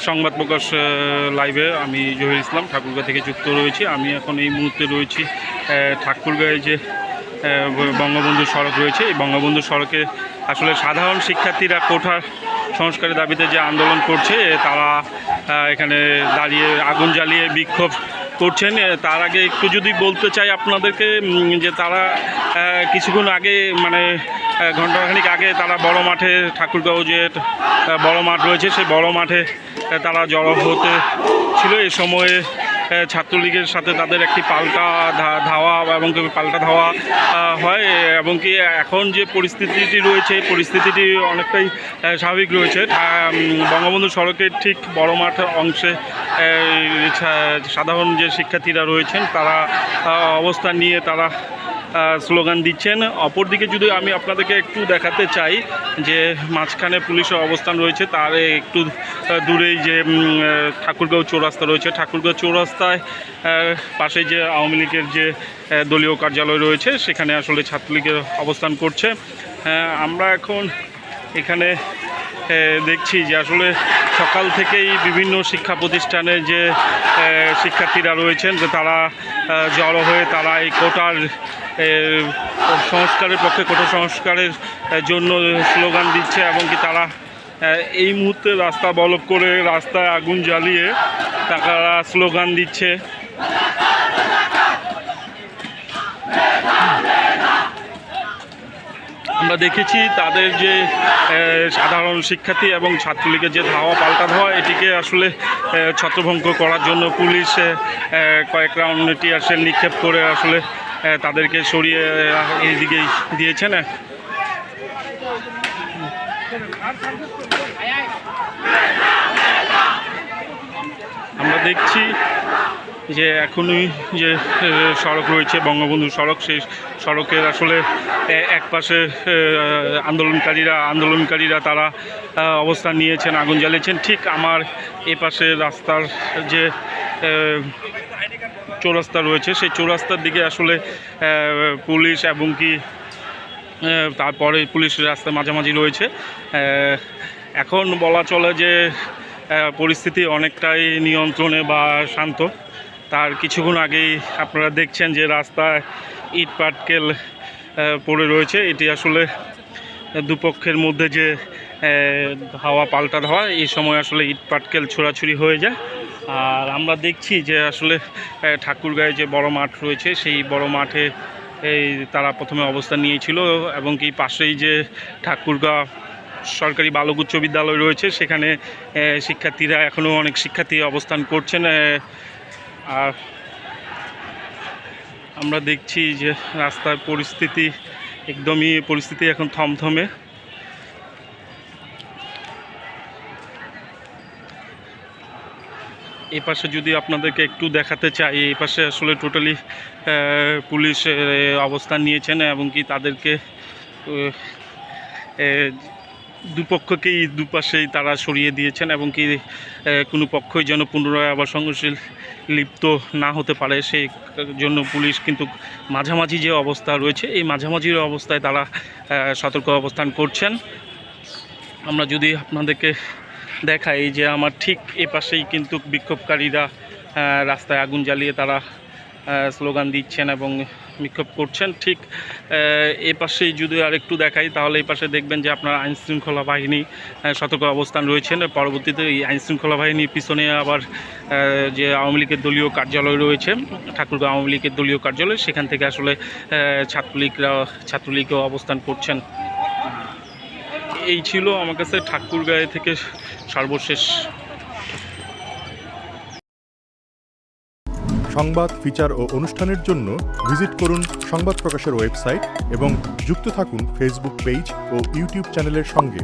সংবাদ প্রকাশ লাইভে আমি জহির ইসলাম ঠাকুরগাঁ থেকে যুক্ত রয়েছি। আমি এখন এই মুহূর্তে রয়েছি ঠাকুরগাঁয়ে যে বঙ্গবন্ধু সড়ক রয়েছে। এই বঙ্গবন্ধু সড়কে আসলে সাধারণ শিক্ষার্থীরা কোঠার সংস্কারের দাবিতে যে আন্দোলন করছে, তারা এখানে দাঁড়িয়ে আগুন জ্বালিয়ে বিক্ষোভ করছেন। তার আগে একটু যদি বলতে চাই আপনাদেরকে যে তারা কিছুক্ষণ আগে মানে ঘণ্টাখানিক আগে তারা বড় মাঠে ঠাকুরগাঁও যে বড় মাঠ রয়েছে সেই বড় মাঠে তারা জড়ো হতে ছিল। এই সময়ে ছাত্রলীগের সাথে তাদের একটি পাল্টা ধাওয়া এবং পাল্টা ধাওয়া হয় এবং কি এখন যে পরিস্থিতিটি রয়েছে পরিস্থিতিটি অনেকটাই স্বাভাবিক রয়েছে। বঙ্গবন্ধু সড়কের ঠিক বড় মাঠ অংশে সাধারণ যে শিক্ষার্থীরা রয়েছেন তারা অবস্থান নিয়ে তারা স্লোগান দিচ্ছেন। অপরদিকে যদি আমি আপনাদেরকে একটু দেখাতে চাই যে মাঝখানে পুলিশের অবস্থান রয়েছে, তার একটু দূরেই যে ঠাকুরগাঁও চৌরাস্তা রয়েছে, ঠাকুরগাঁও চৌরাস্তায় পাশে যে আওয়ামী লীগের যে দলীয় কার্যালয় রয়েছে সেখানে আসলে ছাত্রলীগের অবস্থান করছে। আমরা এখন এখানে দেখছি যে আসলে সকাল থেকেই বিভিন্ন শিক্ষা প্রতিষ্ঠানে যে শিক্ষার্থীরা রয়েছেন যে তারা জড়ো হয়ে তারা এই কোটার সংস্কারের পক্ষে কোটা সংস্কারের জন্য স্লোগান দিচ্ছে এবং কি তারা এই মুহূর্তে রাস্তা বলক করে রাস্তায় আগুন জ্বালিয়ে তারা স্লোগান দিচ্ছে। আমরা দেখেছি তাদের যে সাধারণ শিক্ষার্থী এবং ছাত্রলীগের যে ধাওয়া পাল্টা ধাওয়া, এটিকে আসলে ছত্রভঙ্গ করার জন্য পুলিশ কয়েক রাউন্ড টিয়ার শেল নিক্ষেপ করে আসলে তাদেরকে সরিয়ে এই দিকেই দিয়েছেন। আমরা দেখছি যে এখনই যে সড়ক রয়েছে বঙ্গবন্ধু সড়ক, সেই সড়কের আসলে এক পাশে আন্দোলনকারীরা তারা অবস্থান নিয়েছেন, আগুন জ্বালিয়েছেন। ঠিক আমার এ পাশে রাস্তার যে চৌরাস্তা রয়েছে সেই চৌরাস্তার দিকে আসলে পুলিশ এবং কি তারপরে পুলিশ রাস্তার মাঝামাঝি রয়েছে। এখন বলা চলে যে পরিস্থিতি অনেকটাই নিয়ন্ত্রণে বা শান্ত। তার কিছুক্ষণ আগেই আপনারা দেখছেন যে রাস্তায় ইট পাটকেল পড়ে রয়েছে। এটি আসলে দুপক্ষের মধ্যে যে ধাওয়া পাল্টা ধাওয়া, এই সময় আসলে ইট পাটকেল ছোড়াছুড়ি হয়ে যায়। আর আমরা দেখছি যে আসলে ঠাকুরগাঁয়ে যে বড় মাঠ রয়েছে সেই বড় মাঠে তারা প্রথমে অবস্থান নিয়েছিল এবং কি পাশেই যে ঠাকুরগাঁও সরকারি বালক উচ্চ বিদ্যালয় রয়েছে সেখানে শিক্ষার্থীরা এখনও অনেক শিক্ষার্থী অবস্থান করছেন। আর আমরা দেখছি যে রাস্তার পরিস্থিতি এখন থমথমে। এই পাশে যদি আপনাদেরকে একটু দেখাতে চাই, এই পাশে আসলে টোটালি পুলিশ অবস্থান নিয়েছেন এবং কি তাদেরকে দুপক্ষকেই দুপাশেই তারা সরিয়ে দিয়েছেন এবং কি কোনো পক্ষই যেন পুনরায় আবার সংঘর্ষে লিপ্ত না হতে পারে সেই জন্য পুলিশ কিন্তু মাঝামাঝি যে অবস্থা রয়েছে এই মাঝামাঝির অবস্থায় তারা সতর্ক অবস্থান করছেন। আমরা যদি আপনাদেরকে দেখাই যে আমার ঠিক এ পাশেই কিন্তু বিক্ষোভকারীরা রাস্তায় আগুন জ্বালিয়ে তারা স্লোগান দিচ্ছেন এবং বিক্ষোভ করছেন। ঠিক এ পাশেই যদি আরেকটু দেখাই তাহলে এই পাশে দেখবেন যে আপনার আইনশৃঙ্খলা বাহিনী সতর্ক অবস্থান রয়েছেন। পরবর্তীতে এই আইনশৃঙ্খলা বাহিনীর পিছনে আবার যে আওয়ামী লীগের দলীয় কার্যালয় রয়েছে, ঠাকুরগাঁও আওয়ামী লীগের দলীয় কার্যালয়, সেখান থেকে আসলে ছাত্রলীগও অবস্থান করছেন। এই ছিল আমার কাছে ঠাকুরগাঁও থেকে সর্বশেষ সংবাদ, ফিচার ও অনুষ্ঠানের জন্য ভিজিট করুন সংবাদ প্রকাশের ওয়েবসাইট এবং যুক্ত থাকুন ফেসবুক পেজ ও ইউটিউব চ্যানেলের সঙ্গে।